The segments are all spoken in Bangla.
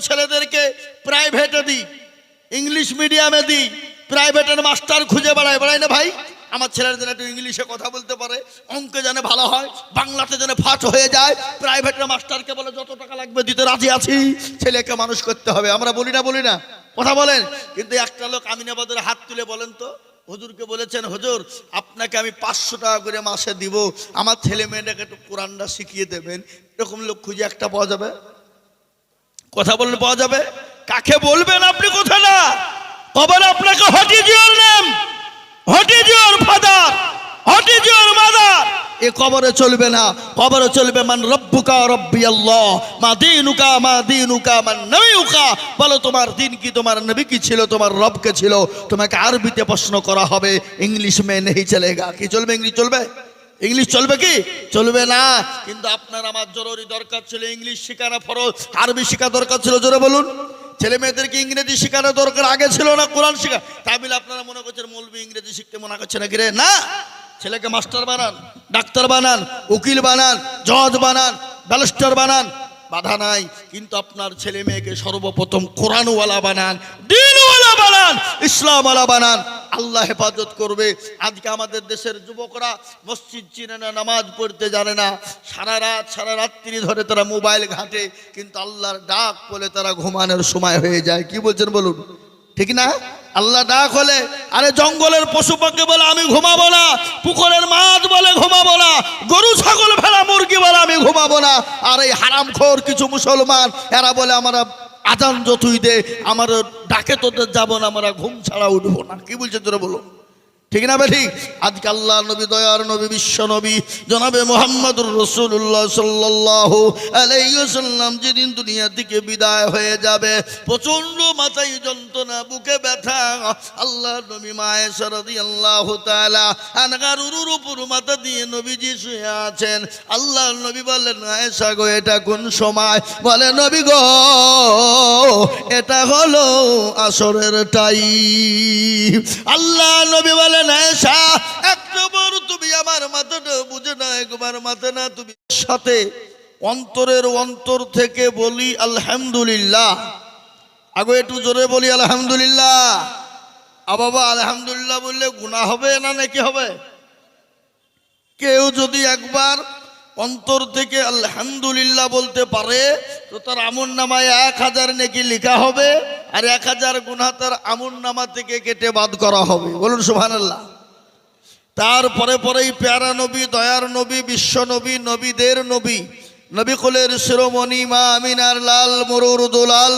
ছেলেদেরকে প্রাইভেটে দিই, ইংলিশ মিডিয়ামে দিই, প্রাইভেটের মাস্টার খুঁজে বেড়াই না ভাই। আমার ছেলের যেন একটু ইংলিশে কথা বলতে পারে, অঙ্কে যেন ভালো হয়, বাংলাতে যেন ফাট হয়ে যায়। প্রাইভেটের মাস্টারকে বলে যত টাকা লাগবে দিতে রাজি আছি, ছেলেকে মানুষ করতে হবে। আমরা বলি না কথা বলেন। কিন্তু একটা লোক আমিনাবাদের হাত তুলে বলেন তো, হুজুরকে বলেছেন, হুজুর আপনাকে আমি 500 টাকা করে মাসে দিব, আমার ছেলে মেয়েটাকে একটু কোরআনটা শিখিয়ে দেবেন। এরকম লোক খুঁজে একটা পাওয়া যাবে? কথা বললে পাওয়া যাবে? কাকে বলবেন আপনি কথাটা? কবর আপনাকে what is your name, what is your father, what is your mother, এ কবরে চলবে না। কবরে চলবে মান রব্বুকা রব্বি আল্লাহ, মা দীনুকা মা দীনুকা মান নবিয়ুকা। বলো তোমার দিন কি, তোমার নবী কি ছিল, তোমার রব কে ছিল। তোমাকে আরবিতে প্রশ্ন করা হবে, ইংলিশ মে নেই চলেগা। কি চলবে? ইংলিশ চলবে? ইংলিশ চলবে কি? চলবে না। কিন্তু আপনার আমার জরুরি দরকার ছিল ইংলিশ শেখানো ফরজ, আরবি শেখা দরকার ছিল। জোরে বলুন। ছেলে মেয়েদেরকে ইংরেজি শেখানো দরকার আগে ছিল না, কোরআন শেখা। তাই বলে আপনারা মনে করছেন মৌলবি ইংরেজি শিখতে মনে করছে নাকি রে? না, ছেলেকে মাস্টার বানান, ডাক্তার বানান, উকিল বানান, জজ বানান, ব্যারিস্টার বানান, বাধা নাই। কিন্তু আপনার ছেলে মেয়েকে সর্বপ্রথম কোরআনওয়ালা বানান, দ্বীনওয়ালা বানান, ইসলামওয়ালা বানান। আল্লাহ হেফাজত করবে। আজকে আমাদের দেশের যুবকরা মসজিদ চিনে না, নামাজ পড়তে জানে না, সারা রাত সারা রাত্রি ধরে তারা মোবাইল ঘাঁটে, কিন্তু আল্লাহর ডাক বলে তারা ঘুমানোর সময় হয়ে যায়। কি বলছেন বলুন? ঠিক না? আল্লাহ ডাক হলে, আরে জঙ্গলের পশু পাখি বলে আমি ঘুমাবো না, পুকুরের মাছ বলে ঘুমাবো না, গরু ছাগল ভেড়া মুরগি বলে আমি ঘুমাবো না। আর এই হারামখোর কিছু মুসলমান এরা বলে আমরা আজান যতই দে আমার ডাকে তোদের যাবো না, আমরা ঘুম ছাড়া উঠবো না। কি বলছে তোরা বলো? ঠিক না ঠিক? আজকে আল্লাহ নবী, দয়ার নবী, বিশ্ব নবী জনাবে মুহাম্মদুর রাসূলুল্লাহ সাল্লাল্লাহু আলাইহি ওয়াসাল্লাম যেদিন দুনিয়া থেকে বিদায় হয়ে যাবে, প্রচন্ড মাথায় যন্ত্রণা, বুকে ব্যথা। আল্লাহ নবী মা আয়েশা রাদিয়াল্লাহু তাআলা আনহার উপর মাথা দিয়ে নবীজি শুয়ে আছেন। আল্লাহ নবী বলেন, আয়েশা গো এটা কোন সময়? বলে, নবী গো এটা হলো আসরের টাইম। আল্লাহ নবী বলেন, আয়েশা একবার তুমি আমার মাথাটা বুঝে না, একবার মাথা না তুমি সাথে অন্তরের অন্তর থেকে বলি আলহামদুলিল্লাহ। আগে একটু জোরে বলি আলহামদুলিল্লাহ। বাবা আলহামদুলিল্লাহ বললে গুনাহ হবে না নাকি হবে? কেউ যদি একবার অন্তর থেকে আলহামদুলিল্লাহ বলতে পারে তো তার আমলনামায় 1000 নেকি লেখা হবে, আর 1000 গুনাহ তার আমলনামা থেকে কেটে বাদ করা হবে। বলুন সুবহানাল্লাহ। তারপরে পরেই প্যারা নবী, দয়ার নবী, বিশ্ব নবী, নবীদের নবী, নবী কুলের শিরোমণি মা আমিনার লাল মরুর দুলাল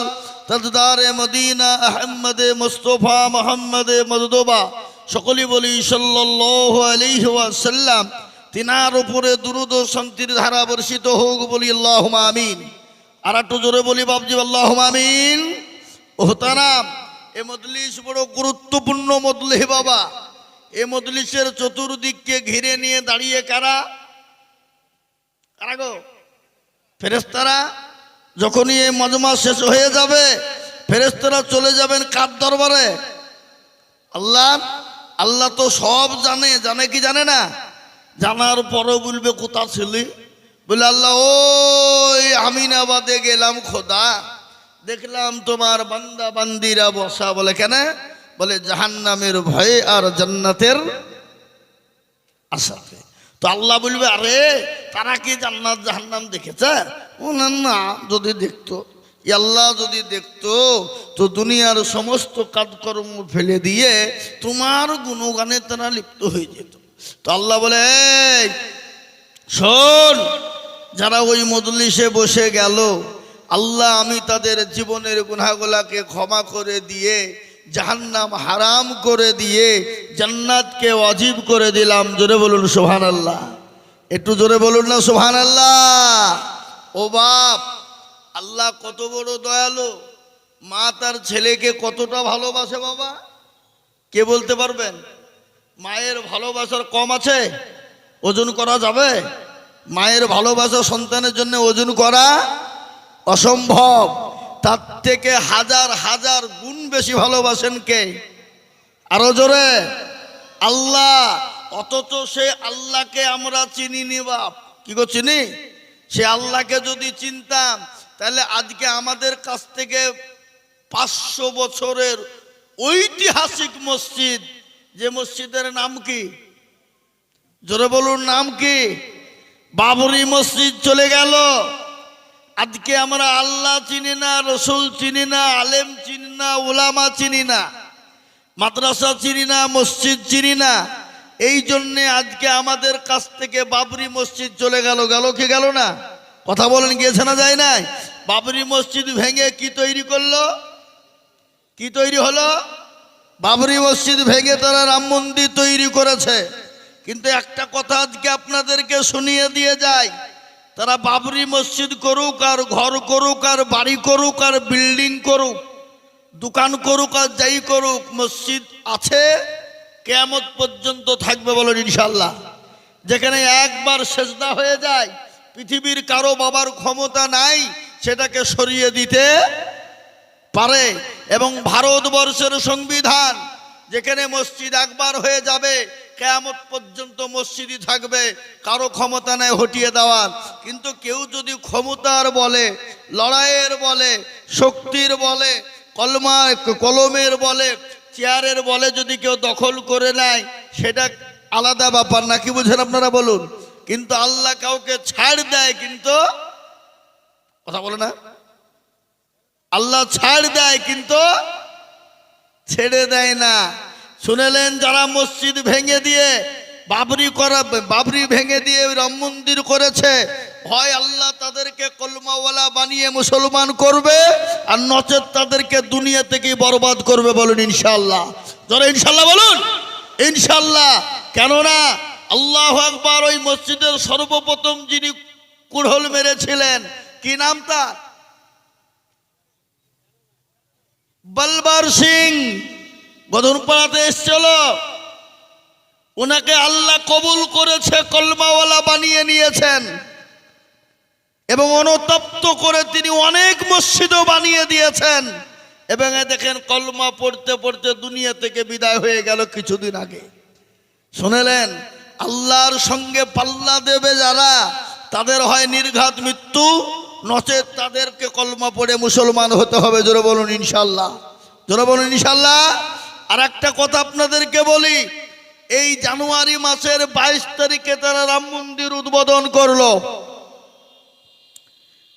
তাজদারে মদিনা আহমদে মুস্তফা মোহাম্মদে মজদুবা, সকলেই বলি সাল্লাল্লাহু আলাইহি ওয়াসাল্লাম। তিনার উপরে দুরূদ ও শান্তির ধারা বর্ষিত হোক, বলি আল্লাহুম্মা আমিন। আর একটু জোরে বলি বাবজি আল্লাহুম্মা আমিন। ওহতারাম, এ মজলিস বড় গুরুত্বপূর্ণ মজলিস বাবা। এ মজলিসের চতুর্দিককে ঘিরে নিয়ে দাঁড়িয়ে কারা? কারা গো? ফেরেশতারা। যখনই এই মজমা শেষ হয়ে যাবে ফেরেশতারা চলে যাবেন কার দরবারে? আল্লাহ। আল্লাহ তো সব জানে, জানে কি জানে না? জানার পরও বলবে কোথা ছিলি? বলে আল্লাহ ওই আমিনাবাদে গেলাম খোদা, দেখলাম তোমার বান্দা বান্দিরা বসা। বলে কেন? বলে জাহান্নামের ভয়ে আর জান্নাতের আশাতে। তো আল্লাহ বলবে, আরে তারা কি জান্নাত জাহান্নাম দেখেছে? না, যদি দেখতো, আল্লাহ যদি দেখতো তো দুনিয়ার সমস্ত কাজকর্ম ফেলে দিয়ে তোমার গুণগানে তারা লিপ্ত হয়ে যেত। তো আল্লাহ বলে, শোন, যারা ওই মজলিসে বসে গেল, আল্লাহ আমি তাদের জীবনের গুনাহগুলোকে ক্ষমা করে দিয়ে জাহান্নাম হারাম করে দিয়ে জান্নাতকে ওয়াজিব করে দিলাম। জোরে বলুন সুবহানাল্লাহ। একটু জোরে বলুন না সুবহানাল্লাহ। ও বাপ, আল্লাহ কত বড় দয়ালু। মা তার ছেলেকে কতটা ভালোবাসে বাবা, কে বলতে পারবেন? মায়ের ভালোবাসার কম আছে? ওজন করা যাবে? মায়ের ভালোবাসা সন্তানের জন্য ওজন করা অসম্ভব। তার থেকে হাজার হাজার গুণ বেশি ভালোবাসেন কে? আরো জোরে, আল্লাহ। অথচ সে আল্লাহকে আমরা চিনি নি বাপ। কি গো চিনি? সে আল্লাহকে যদি চিনতাম তাহলে আজকে আমাদের কাছ থেকে 500 বছরের ঐতিহাসিক মসজিদ, যে মসজিদের নাম কি? জোরে বলুন, নাম কি? বাবরি মসজিদ চলে গেল। আজকে আমরা আল্লাহ চিনি না, রসুল চিনি না, আলেম চিনি না, উলামা চিনি না, মাদ্রাসা চিনি না, মসজিদ চিনি না। এই জন্যে আজকে আমাদের কাছ থেকে বাবরি মসজিদ চলে গেল। গেল কি গেল না? কথা বলেন, গিয়েছে না যায় নাই? বাবরি মসজিদ ভেঙে কি তৈরি করলো? কি তৈরি হলো? বাবরি মসজিদ ভেঙে তারা রাম মন্দির তৈরি করেছে। কিন্তু একটা কথা আজকে আপনাদেরকে শুনিয়ে দিয়ে যায়, তারা বাবরি মসজিদ করুক আর ঘর করুক আর বাড়ি করুক আর বিল্ডিং করুক, দোকান করুক আর যাই করুক, মসজিদ আছে, কিয়ামত পর্যন্ত থাকবে বলেন ইনশাল্লাহ। যেখানে একবার সেজদা হয়ে যায়, পৃথিবীর কারো বাবার ক্ষমতা নাই সেটাকে সরিয়ে দিতে পারে। এবং ভারতবর্ষের সংবিধান, যেখানে মসজিদ একবার হয়ে যাবে কিয়ামত পর্যন্ত মসজিদই থাকবে, কারো ক্ষমতা নেই হটিয়ে দেওয়ার। কিন্তু কেউ যদি ক্ষমতার বলে, লড়াইয়ের বলে, শক্তির বলে, কলমের বলে, চেয়ারের বলে যদি কেউ দখল করে নেয়, সেটা আলাদা ব্যাপার, নাকি বুঝেন আপনারা বলুন? কিন্তু আল্লাহ কাউকে ছাড় দেয়, কিন্তু কথা বলে না, আল্লাহ ছাড় দেয় কিন্তু ছেড়ে দেয় না। শুনেলেন, যারা মসজিদ ভেঙে দিয়ে বাবরি ভেঙে দিয়ে রাম মন্দির করেছে, হয় আল্লাহ তাদেরকে কলমাওয়ালা বানিয়ে মুসলমান করবে, আর নচেত তাদেরকে দুনিয়া থেকেই বরবাদ করবে বলুন ইনশাআল্লাহ। যারা ইনশাআল্লাহ বলুন, ইনশাআল্লাহ। কেননা আল্লাহু আকবার, ওই মসজিদের সর্বপ্রথম যিনি কুড়হল মেরেছিলেন, কি নাম তার? বলবার সিং, গদনপাড়াতে এসেছিল। ওনাকে আল্লাহ কবুল করেছে, কলমাওয়ালা বানিয়ে নিয়েছেন এবং অনুতপ্ত করে তিনি অনেক মসজিদও বানিয়ে দিয়েছেন। এবং দেখেন, কলমা পড়তে পড়তে দুনিয়া থেকে বিদায় হয়ে গেল কিছুদিন আগে। শুনেলেন, আল্লাহর সঙ্গে পাল্লা দেবে যারা, তাদের হয় নির্ঘাত মৃত্যু, নচেত তাদেরকে কলমা পড়ে মুসলমান হতে হবে। জোরে বলুন ইনশাল্লাহ, জোরে বলুন ইনশাল্লাহ। আর একটা কথা আপনাদেরকে বলি, এই জানুয়ারি মাসের 22 তারিখে তারা রাম মন্দির উদ্বোধন করলো,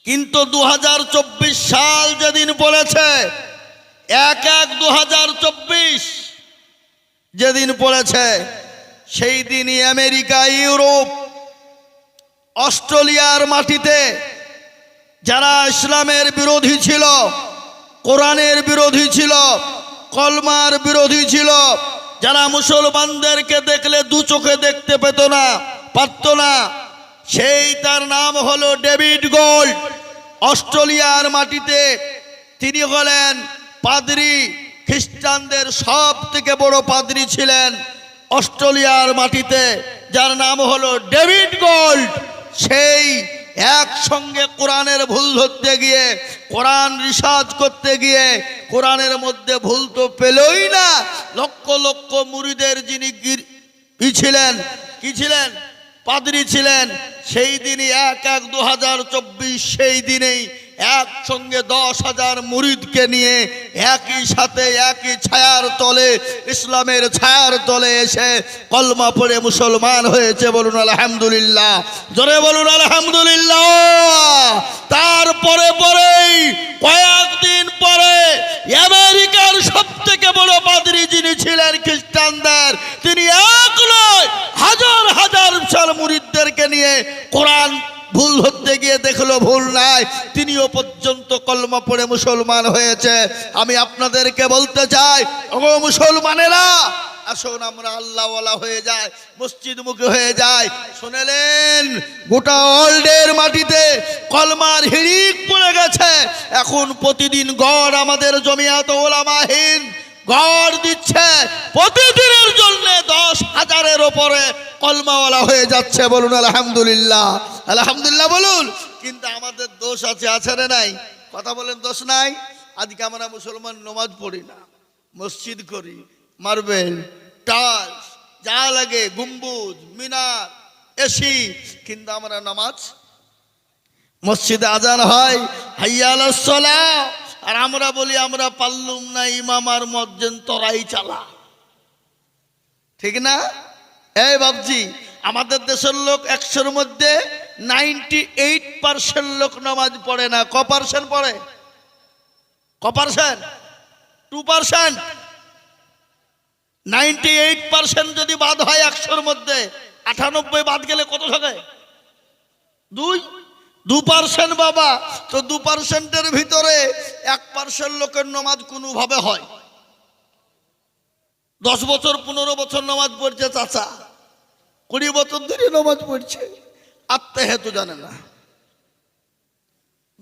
কিন্তু 2024 সাল যেদিন পড়েছে, 1/1/2024 যেদিন পড়েছে, সেই দিনই আমেরিকা, ইউরোপ, অস্ট্রেলিয়ার মাটিতে যারা ইসলামের বিরোধী ছিল, কোরআনের বিরোধী ছিল, কলমার বিরোধী ছিল, যারা মুসলমানদেরকে দেখলে দু চোখে দেখতে পেত না, পারত না, সেই তার নাম হলো ডেভিড গোল্ড। অস্ট্রেলিয়ার মাটিতে তিনি হলেন পাদ্রী, খ্রিস্টানদের সব থেকে বড় পাদ্রী ছিলেন অস্ট্রেলিয়ার মাটিতে, যার নাম হলো ডেভিড গোল্ড। সেই একসঙ্গে কোরআনের ভুল ধরতে গিয়ে, কোরআন রিসার্চ করতে গিয়ে, কোরআনের মধ্যে ভুল তো পেলই না, লক্ষ লক্ষ মুরিদের যিনি ছিলেন, কি ছিলেন? পাদ্রী ছিলেন। সেই দিনই 1/1/2024 সেই দিনেই একসঙ্গে 10,000 মুরিদকে নিয়ে একই সাথে একই ছায়ার তলে, ইসলামের ছায়ার তলে এসে কলমা পড়ে মুসলমান হয়েছে। বলুন আলহামদুলিল্লাহ, জোরে বলুন আলহামদুলিল্লাহ। তারপরে পরেই কয়েকদিন পরে আমেরিকার সব থেকে বড় পাদ্রী যিনি ছিলেন খ্রিস্টানদের, তিনি এক নয় হাজার হাজার বিশাল মুরিদদেরকে নিয়ে কোরআন ভুল ধরতে গিয়ে দেখলো ভুল নাই, তিনিও পর্যন্ত কলমা পড়ে মুসলমান হয়েছে। আমি আপনাদেরকে বলতে চাই, ও মুসলমানেরা, আসুন আমরা আল্লাহওয়ালা হয়ে যায়, মসজিদ মুখী হয়ে যায়। শুনেলেন, গোটা ওয়ার্ল্ডের মাটিতে কলমার হিড়িক পড়ে গেছে। এখন প্রতিদিন গড় আমাদের জমিয়াত ওলামা হিন্দ গড় দিচ্ছে, প্রতিদিনের জন্য 10,000-এর ওপরে কলমাওয়ালা হয়ে যাচ্ছে। বলুন আলহামদুলিল্লাহ, আলহামদুলিল্লাহ বলুন। কিন্তু আমাদের দোষ আছে, আছে না নাই? কথা বলেন, দোষ নাই? আজকে আমরা মুসলমান নামাজ পড়ি না, মসজিদ করি, মার্বেল, টাইলস, যা লাগে, গম্বুজ, মিনার, এসি, কিন্তু আমরা নামাজ, মসজিদে আজান হয়, হাইয়া আলাস সালাহ। আর আমরা বলি আমরা পারলুম না, ইমাম আর মুয়াজ্জিন তোরাই চালা। ঠিক না? এই বাবজি, আমাদের দেশের লোক 100-র মধ্যে 98% লোক নামাজ পড়ে না। ক পার্সেন্ট পড়ে? ক পার্সেন্ট? 2%। 98% যদি বাদ হয় 100-র মধ্যে, 98 বাদ গেলে কত থাকে? 2% বাবা। তো 2%-এর ভিতরে 1% লোকের নামাজ কোনোভাবে হয়। 10 বছর 15 বছর নামাজ পড়ছে চাচা, 20 বছর ধরে নামাজ পড়ছে, আত্মাহেতু জানে না,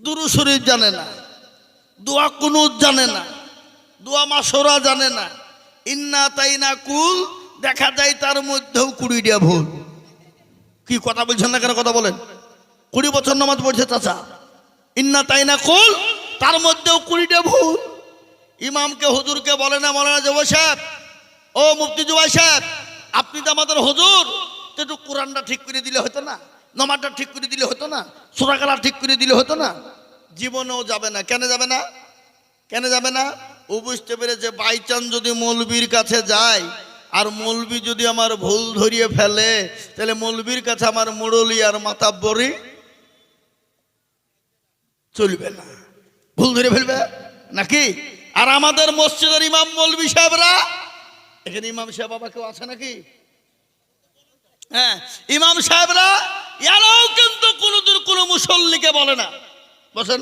দুরূদ শরীফ জানে না, দোয়া কুনুত জানে না, দোয়া মাসরা জানে না, ইন্না তাইনা কুল দেখা যায় তার মধ্যেও 20টা ভুল। কি কথা বলছেন না কেন? কথা বলেন। 20 বছর নামাজ পড়ছে চাচা, ইন্না তাইনা কুল, তার মধ্যেও 20টা ভুল। ইমামকে হুজুরকে বলে না, মৌলানা জুবাই সাহেব, ও মুফতি জুবাই সাহেব, আপনি তো আমাদের হুজুর, তো একটু কোরআনটা ঠিক করে দিলে হতো না, নামাজটা ঠিক করে দিলে হতো না, সূরা কালাম ঠিক করে দিলে হতো না। জীবনেও যাবে না। কেন যাবে না? কেন যাবে না? ও বুঝতে পেরেছে বাই চান্স যদি মৌলবীর কাছে যায়, আর মৌলবী যদি আমার ভুল ধরিয়ে ফেলে, তাহলে মৌলবীর কাছে আমার মুরলি আর মাতাব্বরি চলবে না, ভুল ধরে ফেলবে নাকি? আর আমাদের মসজিদের ইমাম মৌলবী সাহেবরা, এখানে ইমাম সাহেব বাবা কেউ আছে নাকি? হ্যাঁ, ইমাম সাহেবরা এরাও কিন্তু কোনোদিন কোনো মুসল্লিকে বলে না, বসেন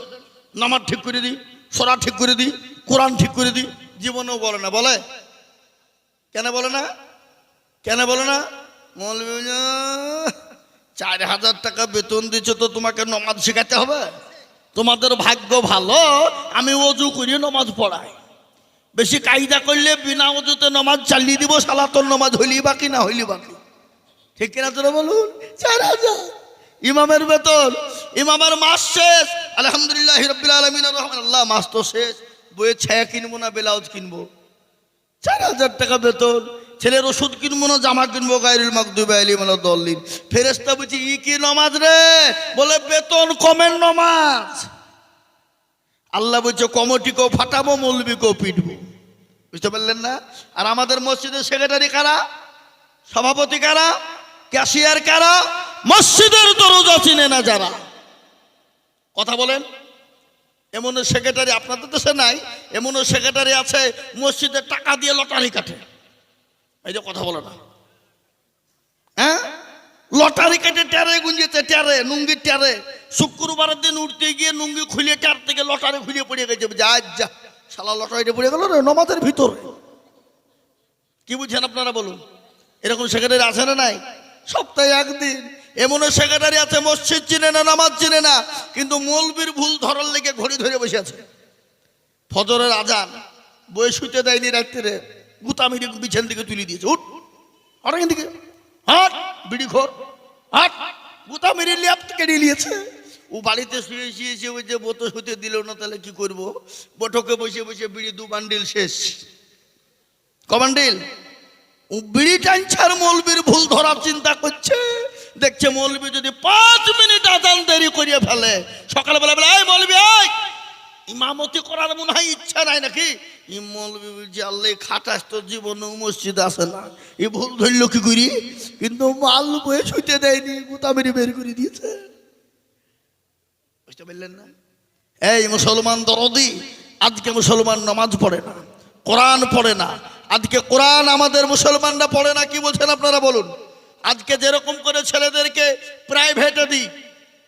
নামাজ ঠিক করে দিই, সূরা ঠিক করে দিই, কোরআন ঠিক করে দিই, জীবনেও বলে না। বলে? কেন বলে না? কেন বলে না? মৌলবী 4000 টাকা বেতন দিচ্ছে, তো তোমাকে নামাজ শেখাতে হবে? তোমাদের ভাগ্য ভালো, আমি ওযু করিয়ে নামাজ পড়াই। বেশি কায়দা করলে বিনা ওযুতে নামাজ চালিয়ে দিব, শালা তোর নামাজ হইলি বাকি না হইলি বাকি। ঠিক কিনা তোরা বলুন? 4000 ইমামের বেতন, ইমামের মাস শেষ, আলহামদুলিল্লাহ রাব্বিল আলামিন রহমান, আল্লাহ মাস তো শেষ, বইয়ে ছায়া কিনবো না ব্লাউজ কিনবো, 4000 টাকা বেতন। ছেলের ওষুধ কিনবো না জামা কিনবো, গায়রুল মাগদুবি আলাইহিম ওয়ালাদ-দাল্লিন। ফেরেশতা বলছে ই কি নামাজ রে? বলে বেতন কমের নামাজ। আল্লাহ বলছে কমিটিকেও ফাটাবো, মৌলবীকেও পিটবো। বুঝতে পারলেন না? আর আমাদের মসজিদের সেক্রেটারি কারা? সভাপতি কারা? ক্যাশিয়ার কারা? মসজিদের দরজা চিনে না যারা। কথা বলেন। এমন সেক্রেটারি আপনাদের দেশে নাই, এমন সেক্রেটারি আছে মসজিদের টাকা দিয়ে লটারি কাটে। এই যে কথা বলে না, হ্যাঁ, লটারি কাটে, ট্যারে গুঞ্জেছে, ট্যারে নুঙ্গির ট্যারে। শুক্রবারের দিন উঠতে গিয়ে নুঙ্গি খুলে ট্যার থেকে লটারি খুলে পড়ে গেছে, যা শালা লটারিটা পড়ে গেল রে নামাজের ভিতরে। কি বুঝছেন আপনারা বলুন? এরকম সেক্রেটারি আছে না নাই? সপ্তাহে একদিন। এমন সেক্রেটারি আছে মসজিদ চিনে না, নামাজ চিনে না, কিন্তু মৌলবীর ভুল ধরার লেগে ঘড়ি ধরে বসে আছে। ফজরের আজান বই শুতে দেয়নি, রাত্রে গুতামিরি বিছান দিকে তুলে দিয়েছে, উঠ আর এখান থেকে হাট, বিড়ি খোর হাট, গুতামিরি ল্যাপ কেড়ে নিয়েছে। ও বাড়িতে শুয়ে শুয়েছে, ওই যে বোতো শুতে দিল না, তাহলে কি করবো? বৈঠকে বসে বসে বিড়ি 2 বান্ডিল শেষ। ক বান্ডিল? ও বিড়ি টানছে আর মৌলবীর ভুল ধরার চিন্তা করছে। দেখছে মৌলবী যদি 5 মিনিট আজান দেরি করিয়ে ফেলে, সকালবেলা বলে এই মৌলবী এই ইমামতি করার মনে হয় ইচ্ছা নাই নাকি? ই মৌলবী বলছে আল্লাহ খাটাস তো জীবনে মসজিদ আসে না, এই ভুল ধরল কি করি? কিন্তু মাল বয়ে শুইতে দেয়নি, গুতামেরি বের করে দিয়েছে। বুঝতে পারলেন না? এই মুসলমান দরদি, আজকে মুসলমান নামাজ পড়ে না, কোরআন পড়ে না। আজকে কোরআন আমাদের মুসলমানরা পড়ে না। কি বলছেন আপনারা বলুন? আজকে যেরকম করে ছেলেদেরকে প্রাইভেটে দিই,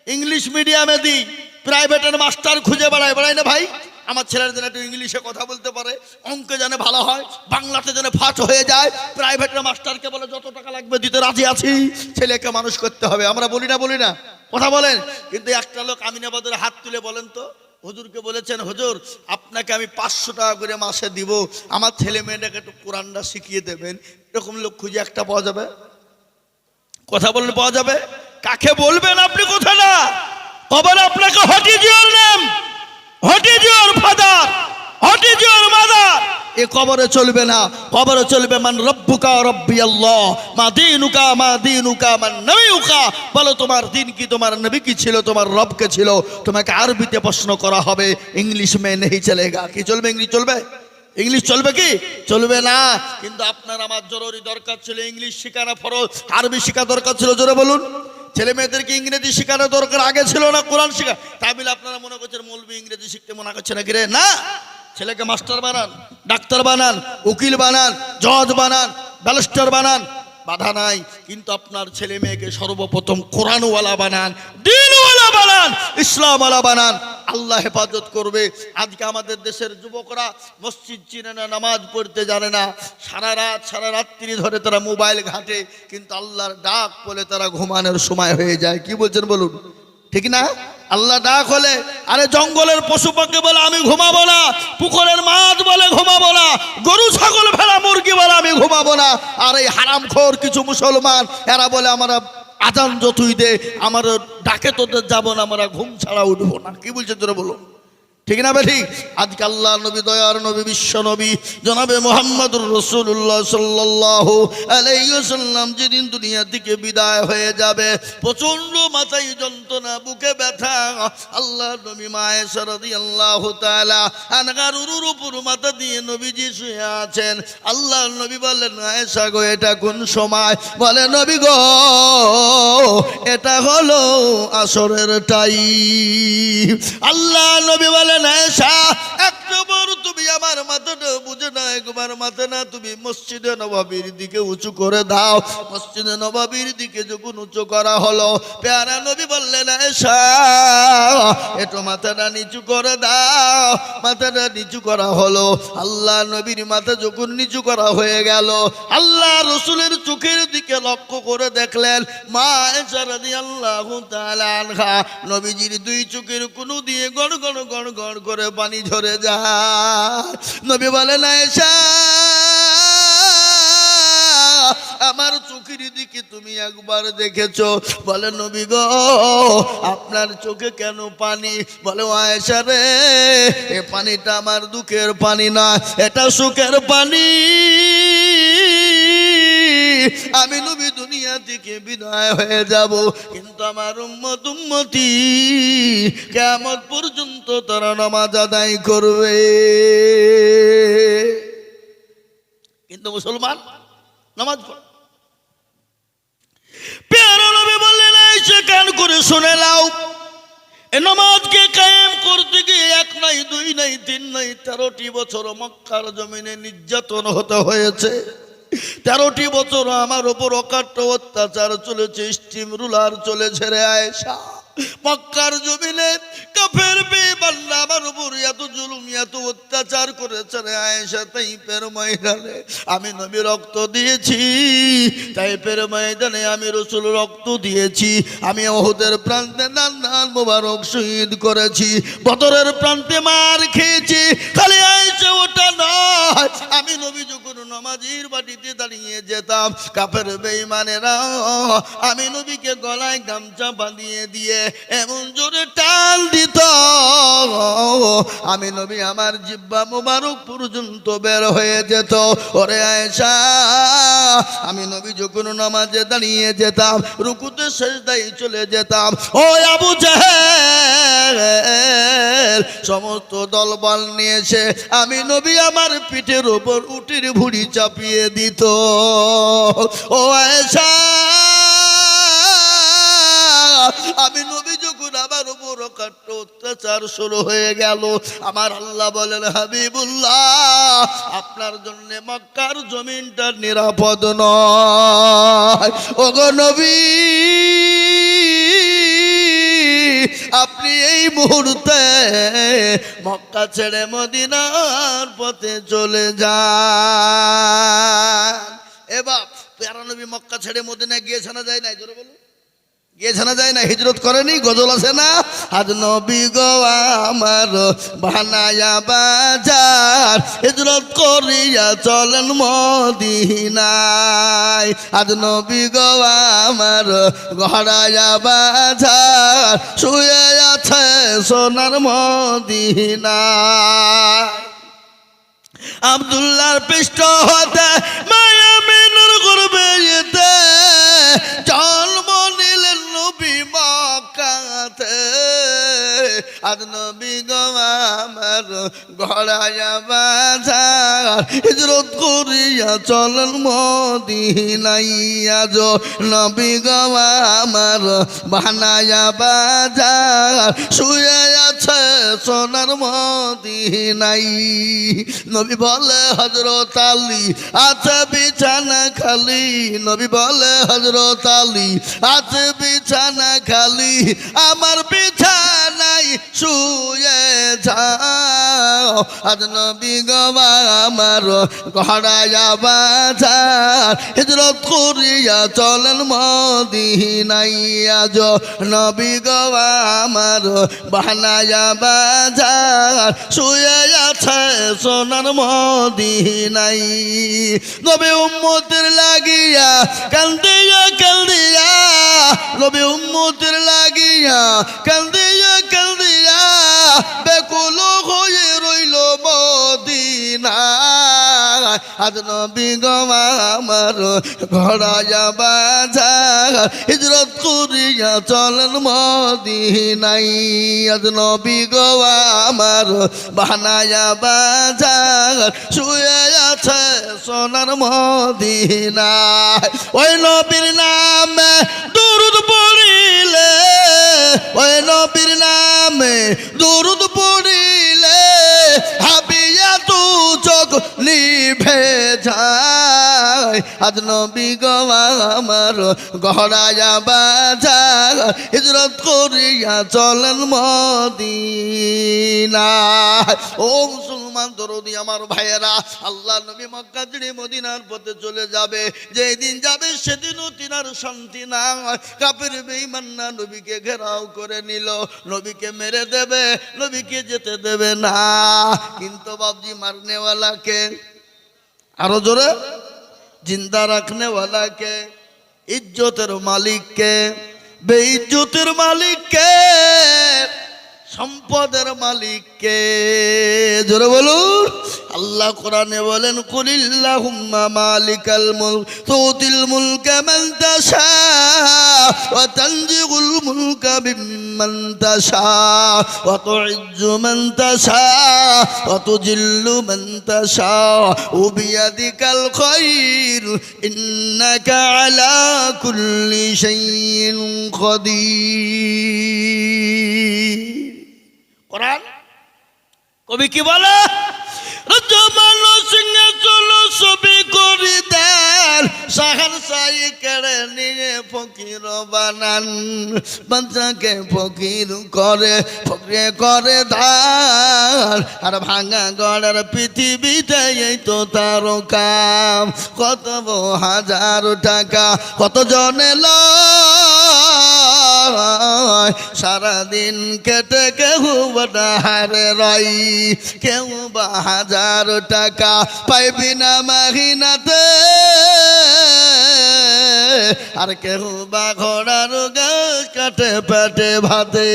ইংলিশ মিডিয়ামে দিই, প্রাইভেটের মাস্টার খুঁজে বেড়াই না ভাই, আমার ছেলের যেন একটু ইংলিশে কথা বলতে পারে, অঙ্কে যেন ভালো হয়, বাংলাতে যেন ফাট হয়ে যায়, প্রাইভেটের মাস্টারকে বলে যত টাকা লাগবে দিতে রাজি আছি, ছেলেকে মানুষ করতে হবে। আমরা বলি না কথা বলেন। কিন্তু একটা লোক আমিনাবাদের হাত তুলে বলেন তো, হুজুরকে বলেছেন হুজুর আপনাকে আমি 500 টাকা করে মাসে দিব, আমার ছেলে মেয়েটাকে একটু কোরআনটা শিখিয়ে দেবেন। এরকম লোক খুঁজে একটা পাওয়া যাবে? কথা বললে পাওয়া যাবে? কাকে বলবেন আপনি কথাটা? কবে আপনাকে what is your name, what is your father, what is your mother, এ কবরে চলবে না। কবরে চলবে মান রব্বুকা রব্বি আল্লাহ, মা দীনুকা মান নবিয়ুকা। বলো তোমার দিন কি, তোমার নবী কি ছিল, তোমার রব কে ছিল। তোমাকে আরবিতে প্রশ্ন করা হবে, ইংলিশ মে নেই চলেগা। কি চলবে? ইংলিশ চলবে? ইংলিশ চলবে কি? চলবে না। কিন্তু আপনার আমার জরুরি দরকার ছিল ইংলিশ শেখানো ফরজ, আরবি শেখা দরকার ছিল। জোরে বলুন। ছেলে মেয়েদেরকে ইংরেজি শেখানো দরকার আগে ছিল না, কোরআন শেখা। তাই বলে আপনারা মনে করছেন মৌলবি ইংরেজি শিখতে মনে করছে নাকি রে? না, ছেলেকে মাস্টার বানান, ডাক্তার বানান, উকিল বানান, জজ বানান, ব্যারিস্টার বানান, বাধা নাই। কিন্তু আপনার ছেলে মেয়েকে সর্বপ্রথম কোরআনওয়ালা বানান, দ্বীনওয়ালা বানান, ইসলামওয়ালা বানান। আল্লাহ হেফাজত করবে। আজকে আমাদের দেশের যুবকরা মসজিদ চিনে না, নামাজ পড়তে জানে না, সারা রাত্রি ধরে তারা মোবাইল ঘাঁটে, কিন্তু আল্লাহর ডাক বলে তারা ঘুমানোর সময় হয়ে যায়। কি বলছেন বলুন? ঠিক না? আল্লাহ ডাক হলে, আরে জঙ্গলের পশু পাখি বলে আমি ঘুমাবো না, পুকুরের মাছ বলে ঘুমাবো না, গরু ছাগল ভেড়া মুরগি বলে আমি ঘুমাবো না। আর এই হারামখোর কিছু মুসলমান এরা বলে আমরা আজান যতই দে আমার ডাকে তোদের যাবো না, আমরা ঘুম ছাড়া উঠবো না। কি বলছে তোরা বলো? ঠিক না বেঠিক? আজকে আল্লাহ নবী, দয়ার নবী, বিশ্ব নবী জনাবে মুহাম্মদুর রাসূলুল্লাহ সাল্লাল্লাহু আলাইহি ওয়াসাল্লাম যেদিন দুনিয়া থেকে বিদায় হয়ে যাবে, প্রচন্ড মাথায় যন্ত্রণা, বুকে ব্যথা। আল্লাহ নবী মা আয়েশা রাদিয়াল্লাহু তাআলা আনহার উরুর উপর মাথা দিয়ে নবীজি শুয়ে আছেন। আল্লাহ নবী বলেন, আয়েশা গো এটা কোন সময়? বলে, নবী গো এটা হলো আসরের টাইম। আল্লাহ নবী বলেন, একবার তুমি আমার মাথাটা বুঝে না, একবার মাথা না তুমি মসজিদে নববীর দিকে উঁচু করে দাও। মসজিদে নববীর দিকে যখন উঁচু করা হলো, পেয়ারা নবী বললেন, আয়েশা একটু মাথাটা নিচু করে দাও। মাথাটা নিচু করা হলো। আল্লাহ নবীর মাথা যখন নিচু করা হয়ে গেল, আল্লাহ রসুলের চোখের দিকে লক্ষ্য করে দেখলেন মা আয়েশা রাদিয়াল্লাহু তাআলা আনহা নবীজির দুই চোখের কোণে দিয়ে গড় গড় গড় গড় করে পানি ঝরে যায়। নবী বলেন, আয়েশা আমার চোখের দিকে তুমি একবার দেখেছো? বলে, নবী গো আপনার চোখে কেন পানি? বলে, আয়েশা রে এ পানিটা আমার দুঃখের পানি না, এটা সুখের পানি। আমি নবী দুনিয়া থেকে বিদায় হয়ে যাব, কিন্তু আমার উম্মতি কিয়ামত পর্যন্ত তারা নামাজ আদায় করবে। কিন্তু মুসলমান নামাজ পড়ে। প্যারা নবী বললেন, আয়েশা কান করে শুনে নাও, এ নামাজকে কায়েম করতে গিয়ে 1 নাই 2 নাই 3 নাই 13টি বছর মক্কার জমিনে নির্যাতন হতে হয়েছে। 13টি বছর আমার উপর অকাট্য অত্যাচার চলেছে, স্টিম রুলার চলেছে রে আয়েশা। মক্কার জমিনে কাফের বেঈমানরা আমার উপর এত জুলুম, এত অত্যাচার করেছে রে আয়েশা। তাইফের ময়দানে আমি নবী রক্ত দিয়েছি, তাইফের ময়দানে আমি রাসূল রক্ত দিয়েছি, আমি উহুদের প্রান্তে নান মোবারক শহীদ করেছি, বদরের প্রান্তে মার খেয়েছি। খালি আয়েশা ওটা নয়, আমি নবী যখন নামাজের বাটিতে দাঁড়িয়ে যেতাম, কাফের বেঈমানেরা আমি নবীকে গলায় গামছা বাঁধিয়ে দিয়ে এমন জোরে টান দিত, আমি নবী আমার জিহ্বা মোবারক পর্যন্ত বের হয়ে যেত। ওরে আয়েশা আমি নবী যখন নামাজে দাঁড়িয়ে যেতাম, রুকুতে সিজদায় চলে যেতাম, ও আবু জাহেল সমস্ত দলবল নিয়ে এসে আমি নবী আমার পিঠের উপর উটির ভুঁড়ি চাপিয়ে দিত। ও আয়েশা আমি নবী যখন আমার উপর অকাট্য অত্যাচার শুরু হয়ে গেল, আমার আল্লাহ বলেন, হাবিবুল্লাহ আপনার জন্য মক্কার জমিনটা নিরাপদ নয়। ওগো নবী আপনি এই মুহূর্তে মক্কা ছেড়ে মদিনার পথে চলে যান। এবার প্যারা নবী মক্কা ছেড়ে মদিনায় গিয়েছে না যায় নাই? জোরে বলুন। গিয়েছে না যায় না? হিজরত করেনি? গজল আছে না, আজ নবী গো আমার বানায়া বাজার, হিজরত করিয়া চলেন মদিনায়। আজ নবী গো আমার গড়ায়া বাজার, শুয়ে আছে সোনার মদিনায়। আব্দুল্লাহ কাবার পৃষ্ঠ হতে মায়া মিনুর করবে যেতে জন্ম নিলেন নবী মক্কাতে। আজ নবী গো আমার গড়াইয়া বাজার হিজরত করিয়া চলেন মদিনায়। আজ নবী গো আমার বানায়া বাজার শুয়ে আছে সোনার মদিনায়। নবী বলে হযরত আলী আছে বিছানা খালি, নবী বলে হযরত আলী আছে বিছানা খালি, আমার বিছানায় শুয়ে যাও। আজ নবী গো আমার গড়াইয়া বাজার হিজরত করিয়া চলেন মদিনায়। আজ নবী গো আমার বানায়া বাজার শুয়ে আছে সোনার মদিনায়। নবী উম্মতের লাগিয়া কান্দিয়া কান্দিয়া, নবী উম্মতের লাগিয়া কান্দিয়া কান্দিয়া বেকুল হয়ে রইল মদিনায়। আজ নবী গো আমার গড়াইয়া বাজার হিজরত করিয়া চলেন মদিনায়। আজ নবী গো আমার বানায়া বাজার শুয়ে আছে সোনার মদিনায়। ওই নবীর নামে দুরূদ পড়িলে, ওই নবীর নামে দুরূদ পড়িলে হাবিয়া তু চোখ নিভে যায়। আজ নবী গো আমার গড়াইয়া বাজার হিজরত করিয়া চলেন মদিনায়। ও মুসলমান দরদি আমার ভাইয়েরা, আল্লাহ নবী মক্কা ছেড়ে মদিনার পথে চলে যাবে। যেদিন যাবে সেদিনও তিনার শান্তি না। কাফের বেঈমানরা নবীকে ঘেরাও করে নিল, নবীকে মেরে দেবে, নবীকে যেতে দেবে না। কিন্তু বাবজি মারনেওয়ালাকে, আরো জোরে, জিন্দা রাখনেওয়ালাকে, ইজ্জতের মালিককে, বেইজ্জতের মালিককে, সম্পদের মালিককে, জোরে বলুন। আল্লাহ কোরআনে বলেন কুলিল্লাহুম্মা মালিকাল মুলক তুতিল মুলকা মান তাশা ওয়া তানজিউল মুলকা বিম্মান তাশা ওয়া তুইজ্জু মান তাশা ওয়া তুজিল্লু মান তাশা ওয়া বিয়াদিকাল খায়র ইন্নাকা আলা কুল্লি শাইইন কাদির। কোরআন কবি কি বলে? জমানো সিংহে চলো ছবি করি দেন, সাহার সাই কেড়ে নিয়ে ফকির বানান। বাচ্চাকে ফকির করে ফকিরে করে ধার, আর ভাঙা গড়ার পৃথিবীতে এই তো তার কাম। কত হাজার টাকা কত জনে লয়, সারাদিন কেটে কেউ হারে রই, কেউ বা হাজার টাকা পাইবি না মাহিনাতে, আর কেউ বা ঘোড়ার গাছ কাটে পেটে ভাতে।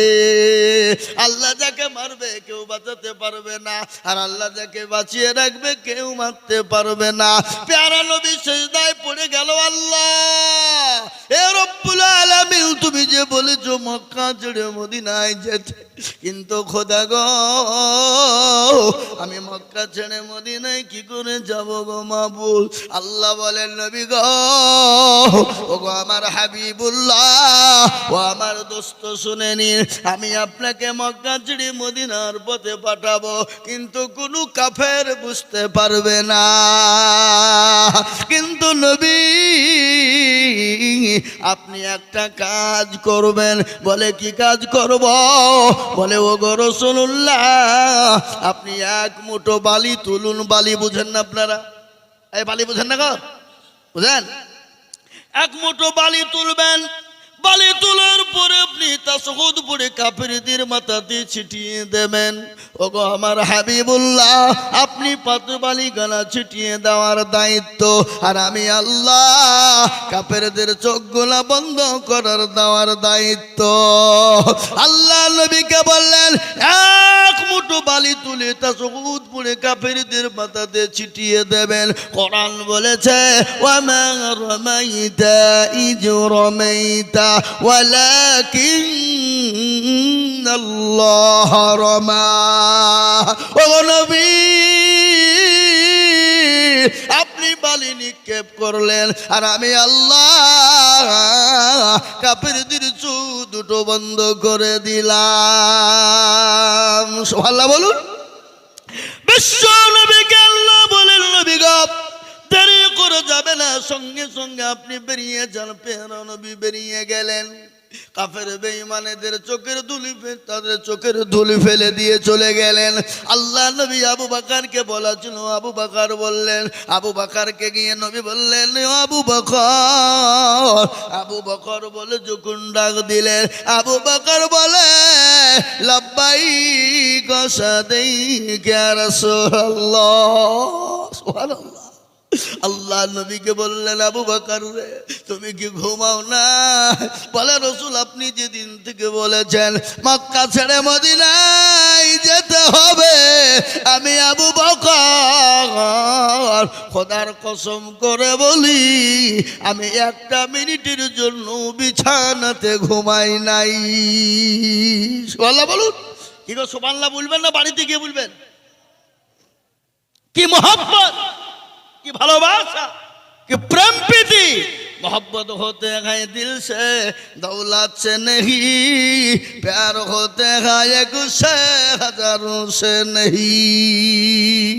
আল্লাহ যাকে মারবে কেউ বাঁচাতে পারবে না, আর আল্লাহ যাকে বাঁচিয়ে রাখবে কেউ মারতে পারবে না। প্যারা নবী সিজদায় পড়ে গেল, আল্লাহ এ রব্বুল আলামিন তুমি যে বলেছো মক্কা ছেড়ে মদিনায় যেতে, কিন্তু খোদা গো আমি মক্কা ছেড়ে মদিনায় কি করে যাব গো মাবুদ? আল্লাহ বলেন নবী গো, ও গো আমার হাবিবুল্লাহ, ও আমার দোস্ত শুনে নিন, আমি আপনাকে মক্কা ছেড়ে মদিনার পথে পাঠাবো, কিন্তু কোনো কাফের বুঝতে পারবে না। কিন্তু নবী আপনি একটা কাজ করবেন। বলে কি কাজ করব? বলে ও গো রাসূলুল্লাহ আপনি এক মুঠো বালি তুলুন। বালি বুঝেন না আপনারা? এই বালি বুঝেন না গো? বুঝেন? এক মুঠো বালি তুলবেন, বালি তোলার পরে আপনি তাশহুদ পড়ে কাফেরদের মাথাতে ছিটিয়ে দেবেন। ওগো আমার হাবিবুল্লাহ, আপনি পাথর বালি গালা ছিটিয়ে দেওয়ার দায়িত্ব, আর আমি আল্লাহ কাফেরদের চোখগুলা বন্ধ করার দেওয়ার দায়িত্ব। আল্লাহ নবীকে বললেন, এক মুঠো বালি তুলে তাশহুদ পড়ে কাফেরদের মাথাতে ছিটিয়ে দেবেন। কোরআন বলেছে, ওয়ামা রামাইতা ইয রামাইতা ওয়ালাকিন্নাল্লাহ রামা। ও নবী, আপনি বালি নিক্ষেপ করলেন, আর আমি আল্লাহ কাফেরদের চোখ দুটো বন্ধ করে দিলাম। সুবহানাল্লাহ বলুন। বিশ্ব নবীকে আল্লাহ বলেন, নবী গো, দেরি করে যাবে না, সঙ্গে সঙ্গে আপনি বেরিয়ে যান। পেয়ারা নবী বেরিয়ে গেলেন। কাফের বেঈমানেদের চোখের ধুলি তাদের চোখের ধুলি ফেলে দিয়ে চলে গেলেন। আল্লাহ নবী আবু বকরকে বলেছিল, আবু বকর বললেন, আবু বকরকে গিয়ে নবী বললেন, আবু বকর। আবু বকর বলে যখন ডাক দিলেন, আবু বকর বলে, লাব্বাইক সাদাইক ইয়া রাসূলুল্লাহ। সুবহানাল্লাহ। আল্লাহ নবীকে বললেন, আবু বকর রে, তুমি কি ঘুমাও না? বলে, রাসূল আপনি যেদিন থেকে বলেছেন মক্কা ছেড়ে মদিনায় যেতে হবে, আমি আবু বকর খোদার কসম করে বলি, আমি একটা মিনিটের জন্য বিছানাতে ঘুমাই নাই। সুবহানাল্লাহ বলুন। কি গো, সুবহানাল্লাহ বলবেন না বাড়িতে গিয়ে বলবেন? কি मोहब्बत, कि भालोबासा, कि प्रेम प्रीति। मोहब्बत होते हैं दिल से, दौलत से नहीं, प्यार होते हैं एक से हजारों से नहीं।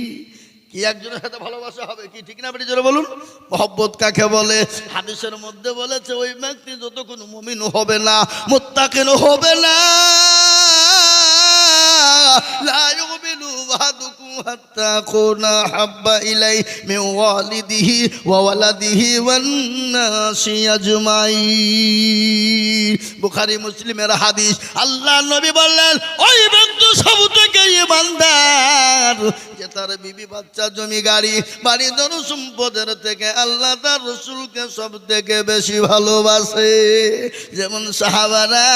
কি একজনের সাথে ভালোবাসা হবে, কি ঠিক না? বেটি জোরে বলুন। মহব্বত কাকে বলে? হাদিসের মধ্যে বলেছে, ওই ব্যক্তি যতক্ষণ মুমিন হবে না, মুত্তাকিন হবে না, লা ইউমিনু আহাদুকুম হাত্তা কুনা হাব্বা ইলাই মিন ওয়ালিদিহি ওয়া ওয়ালাদিহি ওয়ান নাসি আজমাইন। বুখারী মুসলিমের হাদিস। আল্লাহ নবী বললেন, ওই ব্যক্তি সবথেকে ঈমানদার যে তার বিবি বাচ্চা জমি গাড়ি বাড়ি ধন সম্পদের থেকে আল্লাহ তার রাসূলকে সব থেকে বেশি ভালোবাসে। যেমন সাহাবারা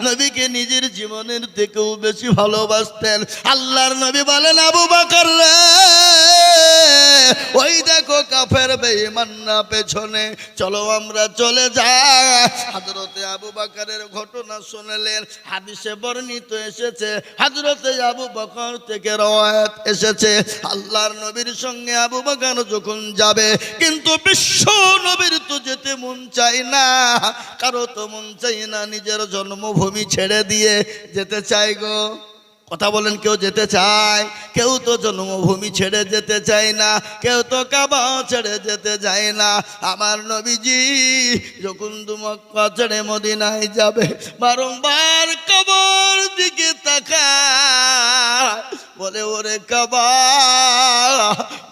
নবীকে নিজের জীবনের থেকেও বেশি ভালোবাসতেন। আল্লাহর নবী বলেন, আবু বকর রে, ওই দেখো কাফের বেঈমানরা পেছনে, চলো আমরা চলে যাই। হযরতে আবু বকরের ঘটনা শুনলেন। হাদিসে বর্ণিত এসেছে, হযরতে আবু বকর থেকে রওয়ায়াত এসেছে, আল্লাহর নবীর সঙ্গে আবু বকর যখন যাবে, কিন্তু বিশ্ব নবীর তো যেতে মন চায় না, কারো তো মন চায় না নিজের জন্মভূমি ছেড়ে দিয়ে যেতে চায় গো। কথা বলেন, কেউ যেতে চায়? কেউ তো জন্মভূমি ছেড়ে যেতে চায় না, কেউ তো কাবা ছেড়ে যেতে চায় না। আমার নবীজি যখন মক্কা ছেড়ে মদিনায় যাবে, বারংবার কাবার দিকে তাকায়, বলে, ওরে কাবা,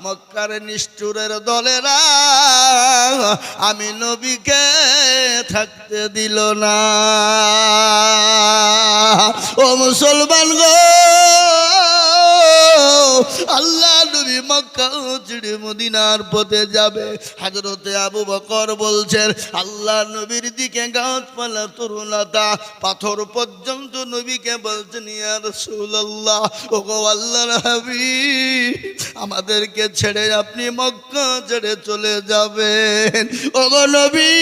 মক্কার নিষ্ঠুরের দলেরা আমি নবীকে থাকতে দিল না। ও মুসলমান গো, আল্লাহ নবী মক্কা ছেড়ে মদিনার পথে যাবে। হযরতে আবু বকর বলছেন, আল্লাহ নবীর দিকে গাছপালা, তরুলতা, পাথর পর্যন্ত নবীকে বলছেন, ইয়া রাসূলুল্লাহ, ওগো আল্লাহর হাবিব, আমাদেরকে ছেড়ে আপনি মক্কা ছেড়ে চলে যাবেন। ওগো নবী,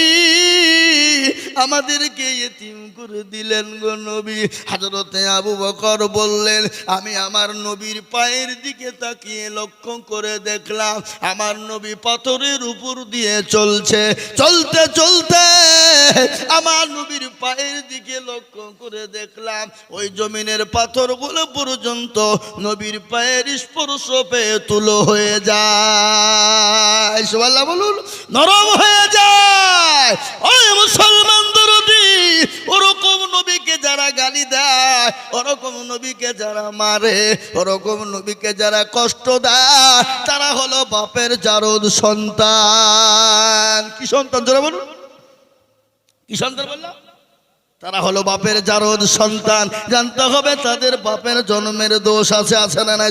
আমাদেরকে ইতিম করে দিলেন গো নবী। হযরতে আবু বকর বললেন, আমি আমার নবীর পায়ের দিকে তাকিয়ে লক্ষ্য করে দেখলাম, আমার নবী পাথরের উপর দিয়ে চলছে। চলতে চলতে আমার নবীর পায়ের দিকে লক্ষ্য করে দেখলাম, ওই জমিনের পাথরগুলো পর্যন্ত নবীর পায়ের স্পর্শ পেয়ে তুলো হয়ে যায়। সুবহানাল্লাহ বলুন। নরম হয়ে যায়। ওই মুসলমান দরদি, ওরকম নবীকে যারা গালি দেয়, ওরকম নবীকে যারা মারে, ওরকম নবীকে যারা কষ্ট দেয়, তারা হলো বাপের জারদ সন্তান। কি সন্তান জোরে বলুন? কি সন্তান বললাম? তারা হলো বাপের জারদ সন্তান। জানতে হবে তাদের বাপের জন্মের দোষ আছে না নাই।